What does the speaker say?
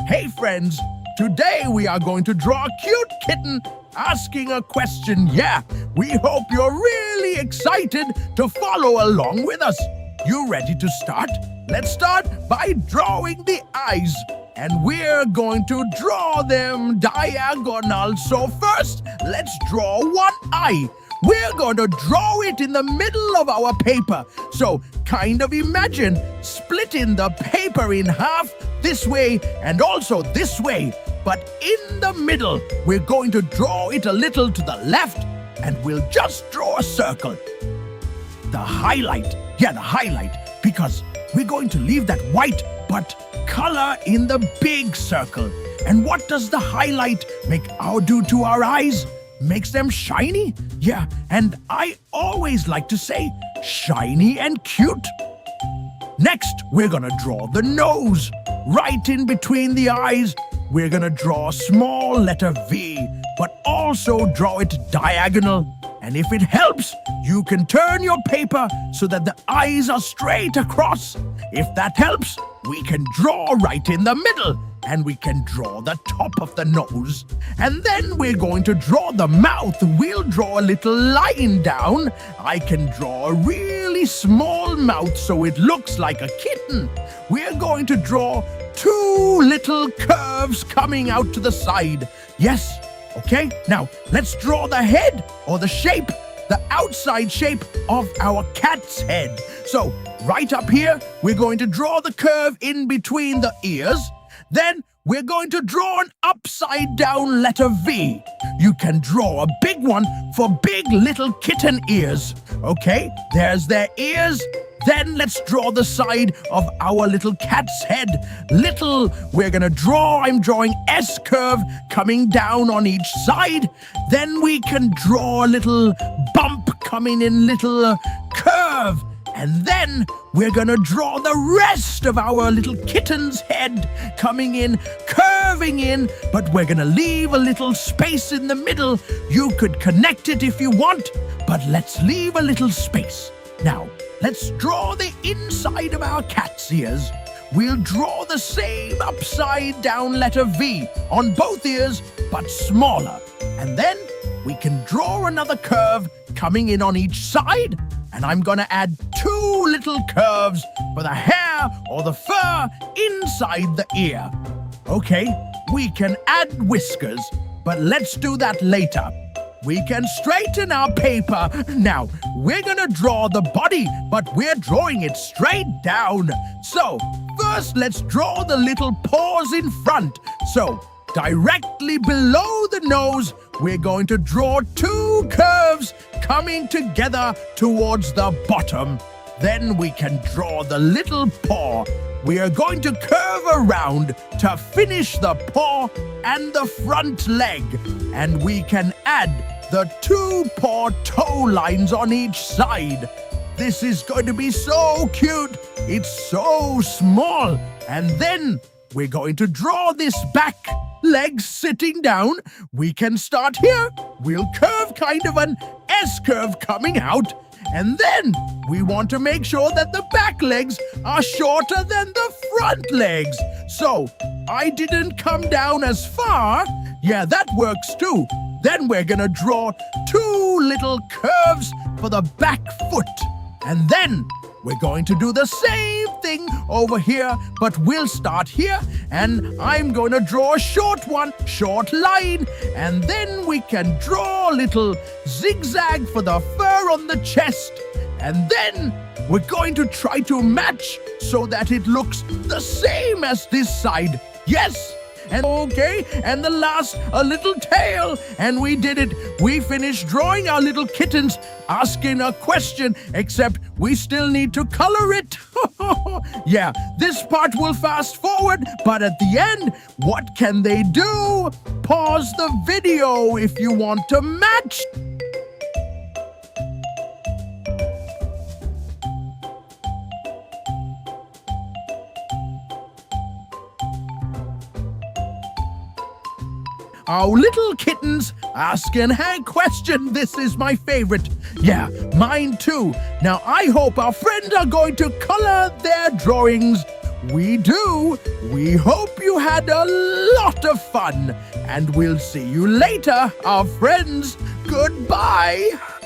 Hey friends, today we are going to draw a cute kitten asking a question. Yeah, we hope you're really excited to follow along with us. You ready to start? Let's start by drawing the eyes. And we're going to draw them diagonal. So first, let's draw one eye. We're going to draw it in the middle of our paper. So kind of imagine splitting the paper in half this way and also this way. But in the middle, we're going to draw it a little to the left and we'll just draw a circle. The highlight, because we're going to leave that white but color in the big circle. And what does the highlight do to our eyes? Makes them shiny? Yeah, and I always like to say shiny and cute. Next, we're gonna draw the nose. Right in between the eyes, we're gonna draw a small letter V, but also draw it diagonal. And if it helps, you can turn your paper so that the eyes are straight across. If that helps, we can draw right in the middle. And we can draw the top of the nose. And then we're going to draw the mouth. We'll draw a little line down. I can draw a really small mouth so it looks like a kitten. We're going to draw two little curves coming out to the side. Yes, okay. Now let's draw the head or the shape, the outside shape of our cat's head. So right up here, we're going to draw the curve in between the ears. Then we're going to draw an upside down letter V. You can draw a big one for big little kitten ears. Okay, there's their ears. Then let's draw the side of our little cat's head. I'm drawing S curve coming down on each side. Then we can draw a little bump coming in, little curve. And then we're gonna draw the rest of our little kitten's head coming in, curving in, but we're gonna leave a little space in the middle. You could connect it if you want, but let's leave a little space. Now, let's draw the inside of our cat's ears. We'll draw the same upside down letter V on both ears, but smaller. And then we can draw another curve coming in on each side. And I'm gonna add two little curves for the hair or the fur inside the ear. Okay, we can add whiskers, but let's do that later. We can straighten our paper. Now, we're gonna draw the body, but we're drawing it straight down. So, first let's draw the little paws in front. So, directly below the nose, we're going to draw two curves coming together towards the bottom. Then we can draw the little paw. We are going to curve around to finish the paw and the front leg. And we can add the two paw toe lines on each side. This is going to be so cute. It's so small. And then we're going to draw this back leg sitting down. We can start here. We'll curve kind of an S curve coming out. And then we want to make sure that the back legs are shorter than the front legs. So I didn't come down as far. Yeah, that works too. Then we're gonna draw two little curves for the back foot. And then we're going to do the same thing over here, but we'll start here, and I'm going to draw a short line, and then we can draw a little zigzag for the fur on the chest, and then we're going to try to match so that it looks the same as this side. Yes! And okay, and the last, a little tail, and we did it. We finished drawing our little kittens asking a question, except we still need to color it. Yeah, this part will fast forward, but at the end, what can they do? Pause the video if you want to match. Our little kittens asking a question. This is my favorite. Yeah, mine too. Now I hope our friends are going to color their drawings We do. We hope you had a lot of fun, and we'll see you later, our friends. Goodbye.